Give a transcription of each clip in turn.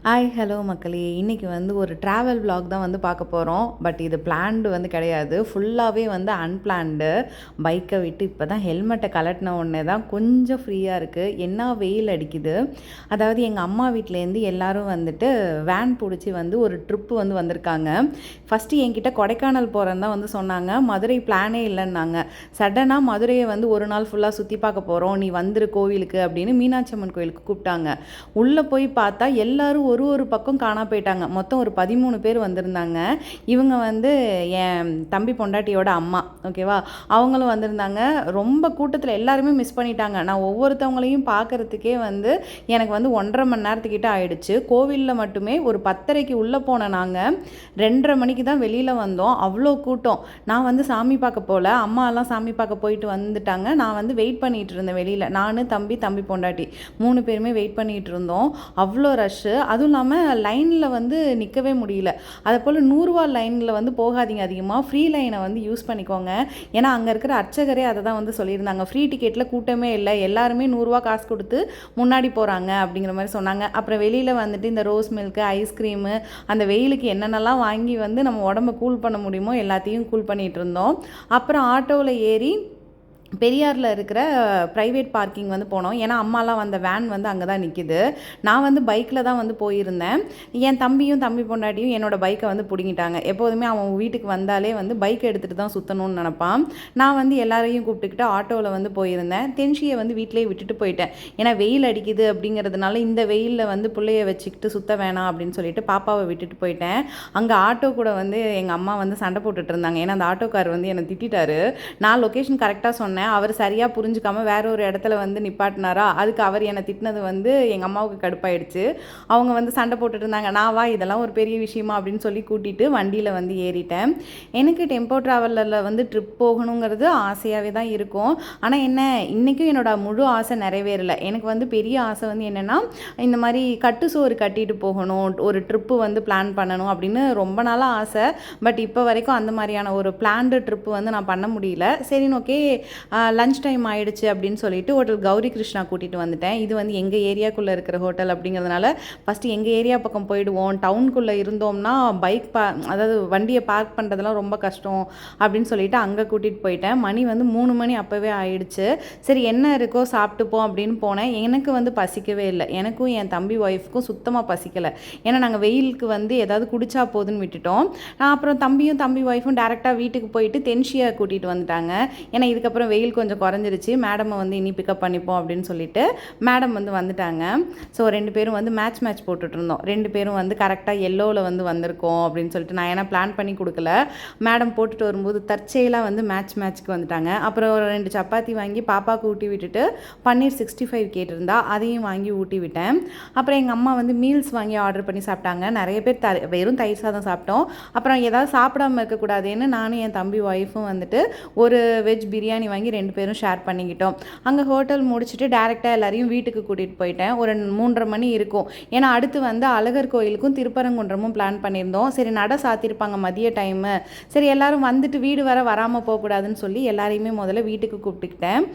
Hi hello மக்களே, இன்றைக்கி ஒரு ட்ராவல் vlog தான் பார்க்க போகிறோம். பட் இது பிளான்டு கிடையாது, ஃபுல்லாகவே அன்பிளான்டு. பைக்கை விட்டு இப்போ தான் ஹெல்மெட்டை கலட்டின உடனே தான் கொஞ்சம் ஃப்ரீயாக இருக்குது. என்ன வெயில் அடிக்குது. அதாவது எங்கள் அம்மா வீட்டிலேருந்து எல்லோரும் வேன் பிடிச்சி ஒரு ட்ரிப்பு வந்திருக்காங்க. ஃபஸ்ட்டு என்கிட்ட கொடைக்கானல் போகிறேன்னு தான் சொன்னாங்க. மதுரை பிளானே இல்லைன்னாங்க. சடனாக மதுரையை ஒரு நாள் ஃபுல்லாக சுற்றி பார்க்க போகிறோம், நீ வந்துரு கோவிலுக்கு அப்படின்னு மீனாட்சி அம்மன் கோவிலுக்கு கூப்பிட்டாங்க. உள்ளே போய் பார்த்தா எல்லோரும் ஒரு பக்கம் காணா போயிட்டாங்க. மொத்தம் ஒரு 13 பேர் வந்திருந்தாங்க. இவங்க என் தம்பி பொண்டாட்டியோட அம்மா, ஓகேவா, அவங்களும் வந்திருந்தாங்க. ரொம்ப கூட்டத்தில் எல்லாருமே மிஸ் பண்ணிட்டாங்க. நான் ஒவ்வொருத்தவங்களையும் பார்க்குறதுக்கே எனக்கு 1.5 மணி நேரத்துக்கிட்ட ஆயிடுச்சு. கோவிலில் மட்டுமே ஒரு 10:30க்கு உள்ளே போன நாங்கள் 2:30 மணிக்கு தான் வெளியில் வந்தோம். அவ்வளோ கூட்டம். நான் சாமி பார்க்க போகல, அம்மா எல்லாம் சாமி பார்க்க போயிட்டு வந்துட்டாங்க. நான் வெயிட் பண்ணிகிட்டு இருந்தேன் வெளியில். நான் தம்பி பொண்டாட்டி 3 பேருமே வெயிட் பண்ணிகிட்டு இருந்தோம். அவ்வளோ ரஷ்ஷு. அதுவும் இல்லாமல் லைனில் நிற்கவே முடியல. அதை போல் 100 ரூபா லைனில் போகாதீங்க, அதிகமாக ஃப்ரீ லைனை யூஸ் பண்ணிக்கோங்க. ஏன்னா அங்கே இருக்கிற அர்ச்சகரே அதை தான் சொல்லியிருந்தாங்க. ஃப்ரீ டிக்கெட்டில் கூட்டமே இல்லை, எல்லாருமே 100 ரூபா காசு கொடுத்து முன்னாடி போகிறாங்க அப்படிங்கிற மாதிரி சொன்னாங்க. அப்புறம் வெளியில் இந்த ரோஸ் மில்க்கு, ஐஸ்கிரீமு, அந்த வெயிலுக்கு என்னென்னலாம் வாங்கி நம்ம உடம்பை கூல் பண்ண முடியுமோ எல்லாத்தையும் கூல் பண்ணிகிட்டு இருந்தோம். அப்புறம் ஆட்டோவில் ஏறி பெரியாரில் இருக்கிற ப்ரைவேட் பார்க்கிங் போனோம். ஏன்னா அம்மாலாம் வந்த வேன் அங்கே தான் நிற்கிது. நான் பைக்கில் தான் போயிருந்தேன். என் தம்பி பொண்டாட்டியும் என்னோடய பைக்கை பிடிங்கிட்டாங்க. எப்போதுமே அவன் வீட்டுக்கு வந்தாலே பைக்கை எடுத்துகிட்டு தான் சுற்றணும்னு நினப்பான். நான் எல்லாரையும் கூப்பிட்டுக்கிட்டு ஆட்டோவில் போயிருந்தேன். தென்ஷியை வீட்டிலே விட்டுட்டு போயிட்டேன். ஏன்னா வெயில் அடிக்குது அப்படிங்கிறதுனால இந்த வெயிலில் பிள்ளைய வச்சுக்கிட்டு சுற்ற வேணாம் அப்படின்னு சொல்லிட்டு பாப்பாவை விட்டுட்டு போயிட்டேன். அங்கே ஆட்டோ கூட எங்கள் அம்மா சண்டை போட்டுட்டு இருந்தாங்க. ஏன்னா அந்த ஆட்டோக்கார் என்னை திட்டாரு. நான் லொக்கேஷன் கரெக்டாக சொன்னேன், அவர் சரியாக புரிஞ்சுக்காமல் வேற ஒரு இடத்துல நிப்பாட்டினாரா. அதுக்கு அவர் என்னை திட்டினது எங்கள் அம்மாவுக்கு கடுப்பாயிடுச்சு. அவங்க சண்டை போட்டுட்டு இருந்தாங்க. நான் வா, இதெல்லாம் ஒரு பெரிய விஷயமா அப்படின்னு சொல்லி கூட்டிகிட்டு வண்டியில் ஏறிட்டேன். எனக்கு டெம்போ ட்ராவலரில் ட்ரிப் போகணுங்கிறது ஆசையாகவே தான் இருக்கும். ஆனால் என்ன, இன்றைக்கும் என்னோட முழு ஆசை நிறைவேறலை. எனக்கு பெரிய ஆசை என்னென்னா, இந்த மாதிரி கட்டு சோறு கட்டிட்டு போகணும், ஒரு ட்ரிப்பு பிளான் பண்ணணும் அப்படின்னு ரொம்ப நாளாக ஆசை. பட் இப்போ வரைக்கும் அந்த மாதிரியான ஒரு பிளான்டு ட்ரிப்பு நான் பண்ண முடியல. சரி, ஓகே, லஞ்ச் டைம் ஆகிடுச்சு அப்படின்னு சொல்லிட்டு ஹோட்டல் கௌரி கிருஷ்ணா கூட்டிகிட்டு வந்துட்டேன். இது எங்கள் ஏரியாக்குள்ளே இருக்கிற ஹோட்டல் அப்படிங்கிறதுனால ஃபஸ்ட்டு எங்கள் ஏரியா பக்கம் போயிடுவோம். டவுனுக்குள்ளே இருந்தோம்னா பைக் அதாவது வண்டியை பார்க் பண்ணுறதுலாம் ரொம்ப கஷ்டம் அப்படின்னு சொல்லிட்டு அங்கே கூட்டிகிட்டு போயிட்டேன். மணி 3 மணி அப்போவே ஆயிடுச்சு. சரி, என்ன இருக்கோ சாப்பிட்டுப்போம் அப்படின்னு போனேன். எனக்கு பசிக்கவே இல்லை. எனக்கும் என் தம்பி ஒய்ஃப்க்கும் சுத்தமாக பசிக்கலை. ஏன்னா நாங்கள் வெயிலுக்கு ஏதாவது குடிச்சா போதுன்னு விட்டுட்டோம். அப்புறம் தம்பி ஒய்ஃபும் டேரெக்டாக வீட்டுக்கு போயிட்டு தென்ஷியை கூட்டிகிட்டு வந்துட்டாங்க. ஏன்னா இதுக்கப்புறம் வெயில் கொஞ்சம் குறைஞ்சிருச்சு, மேடமை இனி பிக்கப் பண்ணிப்போம் அப்படின்னு சொல்லிட்டு மேடம் வந்துட்டாங்க. ஸோ 2 பேரும் மேட்ச் போட்டுட்டு இருந்தோம். 2 பேரும் கரெக்டாக எல்லோவில் வந்திருக்கோம் அப்படின்னு சொல்லிட்டு நான் ஏன்னா பிளான் பண்ணி கொடுக்கல. மேடம் போட்டுட்டு வரும்போது தற்செயலாக மேட்ச்க்கு வந்துட்டாங்க. அப்புறம் ஒரு 2 சப்பாத்தி வாங்கி பாப்பாவுக்கு ஊட்டி விட்டுட்டு பன்னீர் 65 கேட்டிருந்தா அதையும் வாங்கி ஊட்டி விட்டேன். அப்புறம் எங்கள் அம்மா மீல்ஸ் வாங்கி ஆர்டர் பண்ணி சாப்பிட்டாங்க. நிறைய பேர் வெறும் தயிர் சாதம் சாப்பிட்டோம். அப்புறம் ஏதாவது சாப்பிடாமல் இருக்கக்கூடாதுன்னு நானும் என் தம்பி ஒய்ஃபும் ஒரு வெஜ் பிரியாணி வாங்கி 2 பேரும் ஷேர் பண்ணிக்கிட்டோம். அங்கே ஹோட்டல் முடிச்சுட்டு டேரெக்டாக எல்லாரையும் வீட்டுக்கு கூட்டிகிட்டு போயிட்டேன். ஒரு 3:30 மணி இருக்கும். ஏன்னா அடுத்து அழகர் கோயிலுக்கும் திருப்பரங்குன்றமும் பிளான் பண்ணியிருந்தோம். சரி, நட சாத்திருப்பாங்க மதிய டைமு. சரி, எல்லோரும் வீடு வராமல் போகக்கூடாதுன்னு சொல்லி எல்லாரையுமே முதல்ல வீட்டுக்கு கூப்பிட்டுக்கிட்டேன்.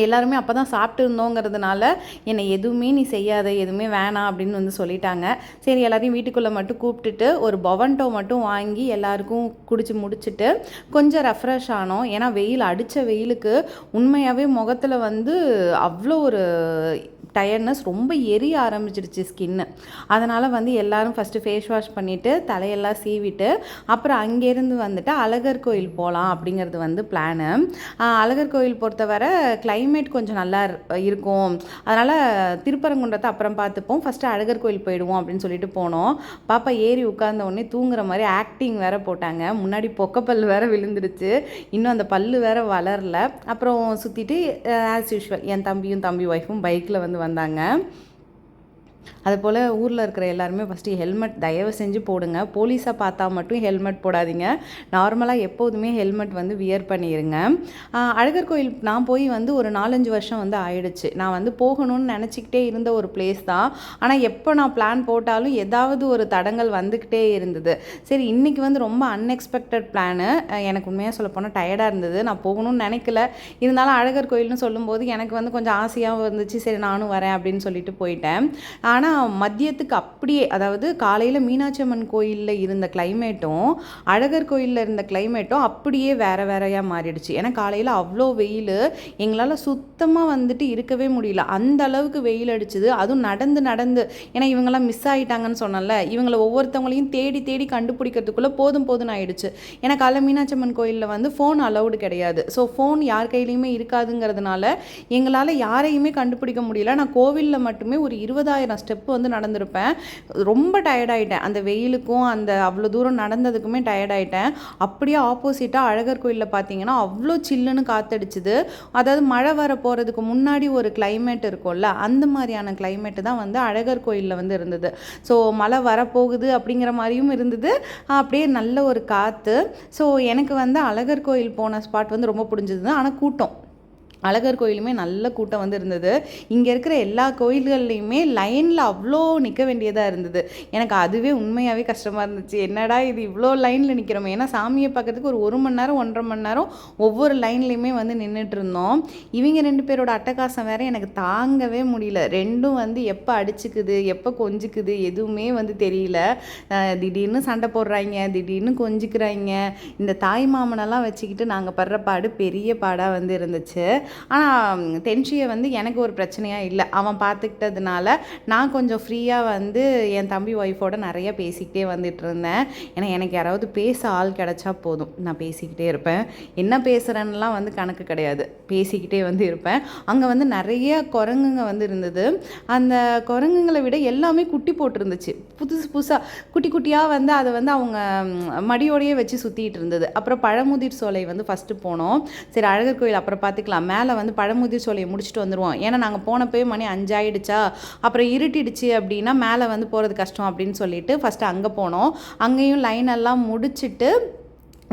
எல்லாருமே அப்போ தான் சாப்பிட்டு இருந்தோங்கிறதுனால என்னை எதுவுமே நீ செய்யாத, எதுவுமே வேணாம் அப்படின்னு சொல்லிட்டாங்க. சரி, எல்லாரையும் வீட்டுக்குள்ளே மட்டும் கூப்பிட்டுட்டு ஒரு பொவன்டோ மட்டும் வாங்கி எல்லாருக்கும் குடிச்சு முடிச்சுட்டு கொஞ்சம் ரெஃப்ரெஷ் ஆனோம். ஏன்னா அடித்த வெயிலுக்கு உண்மையாகவே முகத்தில் அவ்வளோ ஒரு டயர்ட்னஸ், ரொம்ப எரிய ஆரம்பிச்சிடுச்சு ஸ்கின்னு. அதனால் எல்லோரும் ஃபஸ்ட்டு ஃபேஸ் வாஷ் பண்ணிவிட்டு தலையெல்லாம் சீவிட்டு அப்புறம் அங்கேருந்து அழகர் கோயில் போகலாம் அப்படிங்கிறது பிளானு. அழகர் கோயில் பொறுத்தவரை கிளைமேட் கொஞ்சம் நல்லா இருக்கும். அதனால் திருப்பரங்குன்றத்தை அப்புறம் பார்த்துப்போம், ஃபஸ்ட்டு அழகர் கோயில் போயிடுவோம் அப்படின்னு சொல்லிட்டு போனோம். பாப்பா ஏறி உட்கார்ந்த உடனே தூங்குற மாதிரி ஆக்டிங் வேறு போட்டாங்க. முன்னாடி பொக்கப்பல் வேறு விழுந்துருச்சு, இன்னும் அந்த பல்லு வேறு வளரல. அப்புறம் சுற்றிட்டு ஆஸ் யூஷுவல் என் தம்பி ஒய்ஃபும் பைக்கில் வந்தாங்க. அதுபோல் ஊரில் இருக்கிற எல்லாருமே ஃபஸ்ட்டு ஹெல்மெட் தயவு செஞ்சு போடுங்க. போலீஸை பார்த்தா மட்டும் ஹெல்மெட் போடாதீங்க. நார்மலாக எப்போதுமே ஹெல்மெட் வியர் பண்ணிடுங்க. அழகர் கோயில் நான் போய் ஒரு 4-5 வருஷம் ஆயிடுச்சு. நான் போகணும்னு நினச்சிக்கிட்டே இருந்த ஒரு பிளேஸ் தான். ஆனால் எப்போ நான் பிளான் போட்டாலும் ஏதாவது ஒரு தடங்கள் வந்துக்கிட்டே இருந்தது. சரி, இன்றைக்கி ரொம்ப அன்எக்ஸ்பெக்டட் பிளானு. எனக்கு உண்மையாக சொல்ல போனால் டயர்டாக இருந்தது. நான் போகணும்னு நினைக்கல. இருந்தாலும் அழகர் கோயில்னு சொல்லும்போது எனக்கு கொஞ்சம் ஆசையாகவும் இருந்துச்சு. சரி, நானும் வரேன் அப்படின்னு சொல்லிட்டு போயிட்டேன். ஆனால் மதியத்துக்கு அப்படியே, அதாவது காலையில் மீனாட்சி அம்மன் கோயிலில் இருந்த கிளைமேட்டும் அழகர் கோயிலில் இருந்த கிளைமேட்டும் அப்படியே வேறு வேறையாக மாறிடுச்சு. ஏன்னா காலையில் அவ்வளோ வெயில், எங்களால் சுத்தமாக வந்துட்டு இருக்கவே முடியல. அந்த அளவுக்கு வெயில் அடிச்சுது. அதுவும் நடந்து நடந்து, ஏன்னா இவங்கெல்லாம் மிஸ் ஆகிட்டாங்கன்னு சொன்னல, இவங்களை ஒவ்வொருத்தவங்களையும் தேடி தேடி கண்டுபிடிக்கிறதுக்குள்ளே போதும் போதும்னு ஆயிடுச்சு. ஏன்னா காலைல மீனாட்சி அம்மன் கோயிலில் வந்து ஃபோன் அலௌடு கிடையாது. ஸோ ஃபோன் யார் கையிலையுமே இருக்காதுங்கிறதுனால எங்களால் யாரையுமே கண்டுபிடிக்க முடியல. நான் கோவிலில் மட்டுமே ஒரு 20,000 ஸ்டெப் வந்து நடந்திருப்பேன். ரொம்ப டயர்டாயிட்டேன். அந்த வெயிலுக்கும் அந்த அவ்வளோ தூரம் நடந்ததுக்குமே டயர்டாயிட்டேன். அப்படியே ஆப்போசிட்டாக அழகர் கோயிலில் பார்த்தீங்கன்னா அவ்வளோ சில்லுன்னு காத்தடிச்சுது. அதாவது மழை வர போகிறதுக்கு முன்னாடி ஒரு கிளைமேட் இருக்கும்ல, அந்த மாதிரியான கிளைமேட்டு தான் வந்து அழகர் கோயிலில் வந்து இருந்தது. ஸோ மழை வரப்போகுது அப்படிங்கிற மாதிரியும் இருந்தது. அப்படியே நல்ல ஒரு காற்று. ஸோ எனக்கு வந்து அழகர் கோயில் போன ஸ்பாட் வந்து ரொம்ப பிடிச்சது. ஆனால் கூட்டம், அழகர் கோயிலுமே நல்ல கூட்டம் வந்து இருந்தது. இங்கே இருக்கிற எல்லா கோயில்கள்லையுமே லைனில் அவ்வளோ நிற்க வேண்டியதாக இருந்தது. எனக்கு அதுவே உண்மையாகவே கஷ்டமாக இருந்துச்சு. என்னடா இது இவ்வளோ லைனில் நிற்கிறோமே. ஏன்னா சாமியை பார்க்கறதுக்கு ஒரு 1 மணி நேரம் 1.5 மணி நேரம் ஒவ்வொரு லைன்லேயுமே வந்து நின்றுட்டு இருந்தோம். இவங்க 2 பேரோட அட்டகாசம் வேறு எனக்கு தாங்கவே முடியல. ரெண்டும் வந்து எப்போ அடிச்சுக்குது, எப்போ கொஞ்சிக்குது எதுவுமே வந்து தெரியல. திடீர்னு சண்டை போடுறாங்க, திடீர்னு கொஞ்சிக்கிறாங்க. இந்த தாய் மாமனெல்லாம் வச்சுக்கிட்டு நாங்கள் படுற பாடு பெரிய பாடாக வந்து இருந்துச்சு. ஆனால் தென்ஷியை வந்து எனக்கு ஒரு பிரச்சனையாக இல்லை. அவன் பார்த்துக்கிட்டதுனால நான் கொஞ்சம் ஃப்ரீயாக வந்து என் தம்பி ஒய்ஃபோட நிறைய பேசிக்கிட்டே வந்துட்டு இருந்தேன். ஏன்னா எனக்கு யாராவது பேச ஆள் கிடச்சா போதும், நான் பேசிக்கிட்டே இருப்பேன். என்ன பேசுகிறேன்னெலாம் வந்து கணக்கு கிடையாது, பேசிக்கிட்டே வந்து இருப்பேன். அங்கே வந்து நிறைய குரங்குங்க வந்து இருந்தது. அந்த குரங்குங்களை விட எல்லாமே குட்டி போட்டிருந்துச்சு. புதுசாக குட்டி குட்டியாக வந்து அதை வந்து அவங்க மடியோடையே வச்சு சுற்றிட்டு இருந்தது. அப்புறம் பழமுதிர் சோலை வந்து ஃபஸ்ட்டு போனோம். சரி அழகர் கோயில் அப்புறம் பார்த்துக்கலாம், மேலே வந்து பழமுதிர் சோலையை முடிச்சுட்டு வந்துடுவோம். ஏன்னா நாங்கள் போனப்போயே மணி 5 ஆகிடுச்சா, அப்புறம் இருட்டிடுச்சு அப்படின்னா மேலே வந்து போகிறது கஷ்டம் அப்படின்னு சொல்லிட்டு ஃபஸ்ட்டு அங்கே போனோம். அங்கேயும் லைன் எல்லாம் முடிச்சுட்டு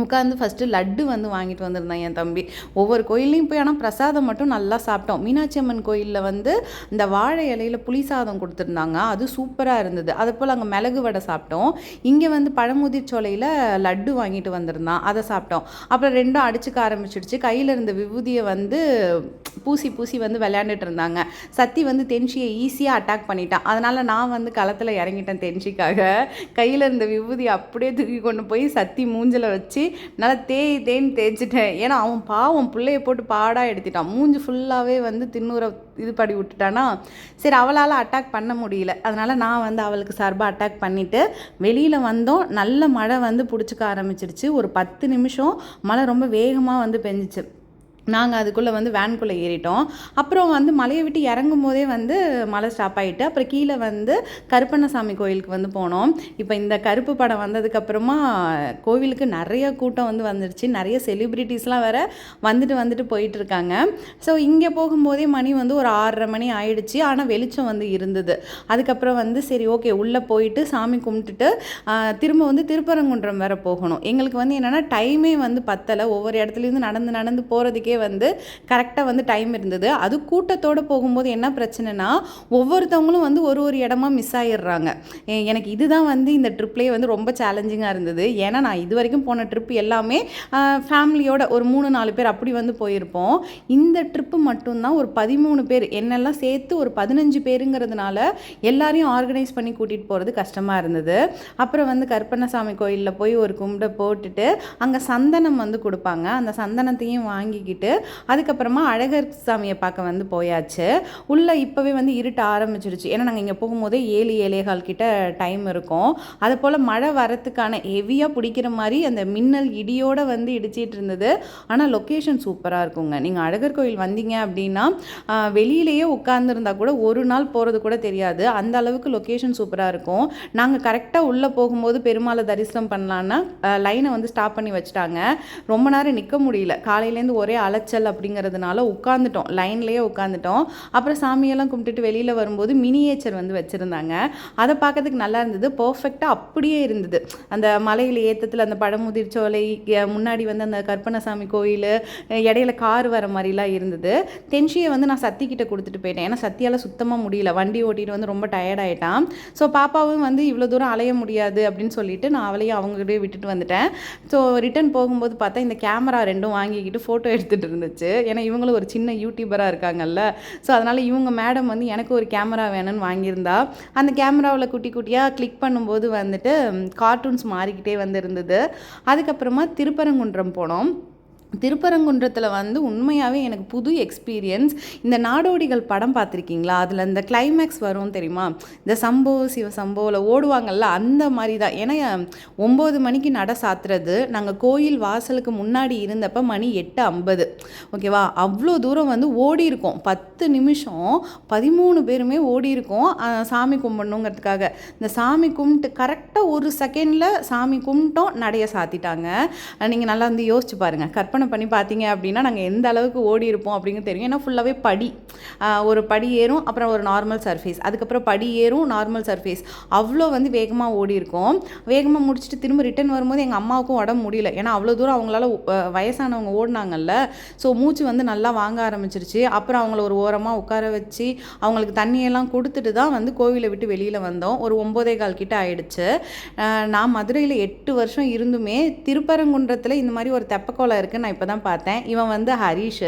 உட்காந்து ஃபஸ்ட்டு லட்டு வந்து வாங்கிட்டு வந்திருந்தேன் என் தம்பி. ஒவ்வொரு கோயிலையும் போய் ஆனால் பிரசாதம் மட்டும் நல்லா சாப்பிட்டோம். மீனாட்சி அம்மன் கோயிலில் வந்து இந்த வாழை இலையில் புளி சாதம் கொடுத்துருந்தாங்க, அது சூப்பராக இருந்தது. அது போல் அங்கே மிளகு வடை சாப்பிட்டோம். இங்கே வந்து பழமுதிர் சோலையில் லட்டு வாங்கிட்டு வந்திருந்தான், அதை சாப்பிட்டோம். அப்புறம் ரெண்டும் அடிச்சுக்க ஆரம்பிச்சிடுச்சு. கையில் இருந்த விபூதியை வந்து பூசி பூசி வந்து விளையாண்டுட்டு இருந்தாங்க. சத்தி வந்து தென்ஷியை ஈஸியாக அட்டாக் பண்ணிட்டான். அதனால் நான் வந்து களத்தில் இறங்கிட்டேன் தென்ஷிக்காக. கையில் இருந்த விபூதி அப்படியே தூக்கி கொண்டு போய் சத்தி மூஞ்சில் வச்சு நல்லா தேய்ன்னு தேய்ச்சிட்டேன். ஏன்னா அவன் பாவம் பிள்ளைய போட்டு பாடாக எடுத்துட்டான். மூஞ்சி ஃபுல்லாகவே வந்து தின்னூரை இது படி விட்டுட்டானா. சரி அவளால் அட்டாக் பண்ண முடியல, அதனால் நான் வந்து அவளுக்கு சார்பாக அட்டாக் பண்ணிவிட்டு வெளியில் வந்தோம். நல்ல மழை வந்து பிடிச்சிக்க ஆரம்பிச்சிருச்சு. ஒரு 10 நிமிஷம் மழை ரொம்ப வேகமாக வந்து பெஞ்சிச்சு. நாங்கள் அதுக்குள்ளே வந்து வேனுக்குள்ளே ஏறிட்டோம். அப்புறம் வந்து மலையை விட்டு இறங்கும் போதே வந்து மழை ஸ்டாப் ஆகிட்டு அப்புறம் கீழே வந்து கருப்பண்ணசாமி கோயிலுக்கு வந்து போனோம். இப்போ இந்த கருப்பு படம் வந்ததுக்கப்புறமா கோவிலுக்கு நிறைய கூட்டம் வந்து வந்துடுச்சு. நிறைய செலிப்ரிட்டிஸ்லாம் வேறு வந்துட்டு போயிட்டுருக்காங்க. ஸோ இங்கே போகும்போதே மணி வந்து ஒரு 6:30 மணி ஆயிடுச்சு. ஆனால் வெளிச்சம் வந்து இருந்தது. அதுக்கப்புறம் வந்து சரி ஓகே உள்ளே போயிட்டு சாமி கும்பிட்டுட்டு திரும்ப வந்து திருப்பரங்குன்றம் வேறு போகணும். எங்களுக்கு வந்து என்னென்னா டைமே வந்து பத்தலை. ஒவ்வொரு இடத்துலேருந்து நடந்து போகிறதுக்கே வந்து கரெக்டாக வந்து டைம் இருந்தது. அது கூட்டத்தோடு போகும்போது என்ன பிரச்சனைனா ஒவ்வொருத்தவங்களும் வந்து ஒரு இடமா மிஸ் ஆகிடுறாங்க. எனக்கு இதுதான் வந்து இந்த ட்ரிப்லேயே வந்து ரொம்ப சேலஞ்சிங்காக இருந்தது. ஏன்னா நான் இது வரைக்கும் போன ட்ரிப் எல்லாமே ஃபேமிலியோட ஒரு 3-4 பேர் அப்படி வந்து போயிருப்போம். இந்த ட்ரிப்பு மட்டும்தான் ஒரு 13 பேர், என்னெல்லாம் சேர்த்து ஒரு 15 பேருங்கிறதுனால எல்லாரையும் ஆர்கனைஸ் பண்ணி கூட்டிகிட்டு போகிறது கஷ்டமாக இருந்தது. அப்புறம் வந்து கருப்பண்ணசாமி கோயிலில் போய் ஒரு கும்பிட போட்டுட்டு அங்கே சந்தனம் வந்து கொடுப்பாங்க. அந்த சந்தனத்தையும் வாங்கிக்கிட்டு அதுக்கப்புறமா அழகர் சாமியை பார்க்க வந்து போயாச்சு. உள்ளே இப்போவே வந்து இருட்ட ஆரம்பிச்சிருச்சு. ஏன்னா நாங்கள் இங்கே போகும்போதே 7-7:15 கிட்ட டைம் இருக்கும். அது போல் மழை வரத்துக்கான ஹெவியாக பிடிக்கிற மாதிரி அந்த மின்னல் இடியோடு வந்து இடிச்சிட்டு இருந்தது. ஆனால் லொக்கேஷன் சூப்பராக இருக்குங்க. நீங்கள் அழகர் கோயில் வந்தீங்க அப்படின்னா வெளியிலேயே உட்காந்துருந்தா கூட ஒரு நாள் போகிறது கூட தெரியாது. அந்த அளவுக்கு லொக்கேஷன் சூப்பராக இருக்கும். நாங்கள் கரெக்டாக உள்ளே போகும்போது பெருமாளை தரிசனம் பண்ணலான்னா லைனை வந்து ஸ்டாப் பண்ணி வச்சுட்டாங்க. ரொம்ப நேரம் நிற்க முடியல. காலையிலேருந்து ஒரே அலைச்சல் அப்படிங்கிறதுனால உட்காந்துட்டோம், லைன்லேயே உட்காந்துட்டோம். அப்புறம் சாமியெல்லாம் கும்பிட்டுட்டு வெளியில் வரும்போது மினியேச்சர் வந்து வச்சுருந்தாங்க. அதை பார்க்கறதுக்கு நல்லா இருந்தது. பர்ஃபெக்டாக அப்படியே இருந்தது. அந்த மலையில் ஏற்றத்தில் அந்த பழமுதிர் சோலை முன்னாடி வந்து அந்த கருப்பண்ணசாமி கோயில் இடையில கார் வர மாதிரிலாம் இருந்தது. தென்ஷியை வந்து நான் சத்திக்கிட்ட கொடுத்துட்டு போயிட்டேன். ஏன்னா சத்தியால் சுத்தமாக முடியல, வண்டி ஓட்டிட்டு வந்து ரொம்ப டயர்டாயிட்டான். ஸோ பாப்பாவும் வந்து இவ்வளோ தூரம் அலைய முடியாது அப்படின்னு சொல்லிட்டு நான் அவளையும் அவங்ககிட்டே விட்டுட்டு வந்துட்டேன். ஸோ ரிட்டன் போகும்போது பார்த்தா இந்த கேமரா ரெண்டும் வாங்கிக்கிட்டு ஃபோட்டோ எடுத்துகிட்டு போயிட்டு இருந்துச்சு. ஏன்னா இவங்களும் ஒரு சின்ன யூடியூபராக இருக்காங்கல்ல. ஸோ அதனால் இவங்க மேடம் வந்து எனக்கு ஒரு கேமரா வேணும்னு வாங்கியிருந்தா. அந்த கேமராவில் குட்டி குட்டியாக கிளிக் பண்ணும்போது வந்துட்டு கார்ட்டூன்ஸ் மாறிக்கிட்டே வந்து இருந்தது. அதுக்கப்புறமா திருப்பரங்குன்றம் போனோம். திருப்பரங்குன்றத்தில் வந்து உண்மையாகவே எனக்கு புது எக்ஸ்பீரியன்ஸ். இந்த நாடோடிகள் படம் பார்த்துருக்கீங்களா? அதில் இந்த கிளைமேக்ஸ் வரும் தெரியுமா? இந்த சம்போ சிவ சம்போவில் ஓடுவாங்கல்ல, அந்த மாதிரி தான். ஏன்னா 9 மணிக்கு நட சாத்துறது, நாங்கள் கோயில் வாசலுக்கு முன்னாடி இருந்தப்போ மணி 8:50. ஓகேவா? அவ்வளோ தூரம் வந்து ஓடி இருக்கோம். 10 நிமிஷம் 13 பேருமே ஓடி இருக்கோம் சாமி கும்பிடணுங்கிறதுக்காக. இந்த சாமி கும்பிட்டு கரெக்டாக ஒரு செகண்டில் சாமி கும்பிட்டோம், நடைய சாத்திட்டாங்க. நீங்கள் நல்லா வந்து யோசிச்சு பாருங்கள், கற்பனை பண்ணி பார்த்தீங்க அப்படின்னா நாங்கள் எந்த அளவுக்கு ஓடி இருப்போம் அப்படிங்கிறது தெரியும். ஏன்னா ஃபுல்லாகவே படி, ஒரு படி ஏறும், அப்புறம் ஒரு நார்மல் சர்ஃபேஸ், அதுக்கப்புறம் படி ஏறும், நார்மல் சர்ஃபேஸ், அவ்வளோ வந்து வேகமாக ஓடி இருக்கோம். வேகமாக முடிச்சுட்டு திரும்ப ரிட்டன் வரும்போது எங்கள் அம்மாவுக்கும் உடம்பு முடியல. ஏன்னா அவ்வளோ தூரம் அவங்களால வயசானவங்க ஓடினாங்கல்ல. ஸோ மூச்சு வந்து நல்லா வாங்க ஆரம்பிச்சிருச்சு. அப்புறம் அவங்கள ஒரு ஓரமாக உட்கார வச்சு அவங்களுக்கு தண்ணியெல்லாம் கொடுத்துட்டு தான் வந்து கோவிலை விட்டு வெளியில் வந்தோம். ஒரு 9:15 கிட்ட ஆயிடுச்சு. நான் மதுரையில் 8 வருஷம் இருந்துமே திருப்பரங்குன்றத்தில் இந்த மாதிரி ஒரு தெப்பக்கோலம் இருக்குது நான் இப்போ தான் பார்த்தேன். இவன் வந்து ஹரிஷ்,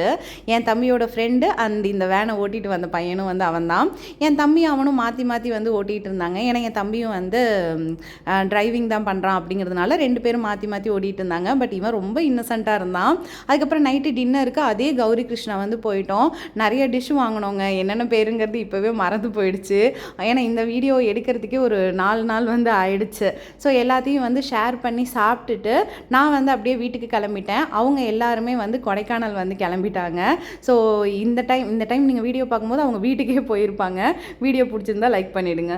என் தம்பியோட ஃப்ரெண்டு. இந்த வேனை ஓட்டிகிட்டு வந்த பையனும் வந்து அவன் தான். என் தம்பி அவனும் மாற்றி மாற்றி வந்து ஓட்டிகிட்டு இருந்தாங்க. ஏன்னா என் தம்பியும் வந்து டிரைவிங் தான் பண்ணுறான் அப்படிங்கிறதுனால 2 பேரும் மாற்றி மாற்றி ஓட்டிகிட்டு இருந்தாங்க. பட் இவன் ரொம்ப இன்னசென்ட்டாக இருந்தான். அதுக்கப்புறம் நைட்டு டின்னருக்கு அதே கௌரி கிருஷ்ணா வந்து போயிட்டோம். நிறைய டிஷ் வாங்கினோங்க. என்னென்ன பேருங்கிறது இப்போவே மறந்து போயிடுச்சு. ஏன்னா இந்த வீடியோ எடுக்கிறதுக்கே ஒரு 4 நாள் வந்து ஆயிடுச்சு. ஸோ எல்லாத்தையும் வந்து ஷேர் பண்ணி சாப்பிட்டுட்டு நான் வந்து அப்படியே வீட்டுக்கு கிளம்பிட்டேன். அவங்க எல்லாருமே வந்து கொடைக்கானல் வந்து கிளம்பிட்டாங்க. ஸோ இந்த டைம் நீங்கள் வீடியோ பார்க்கும்போது அவங்க வீட்டுக்கே போயிருப்பாங்க. வீடியோ பிடிச்சிருந்தா லைக் பண்ணிவிடுங்க.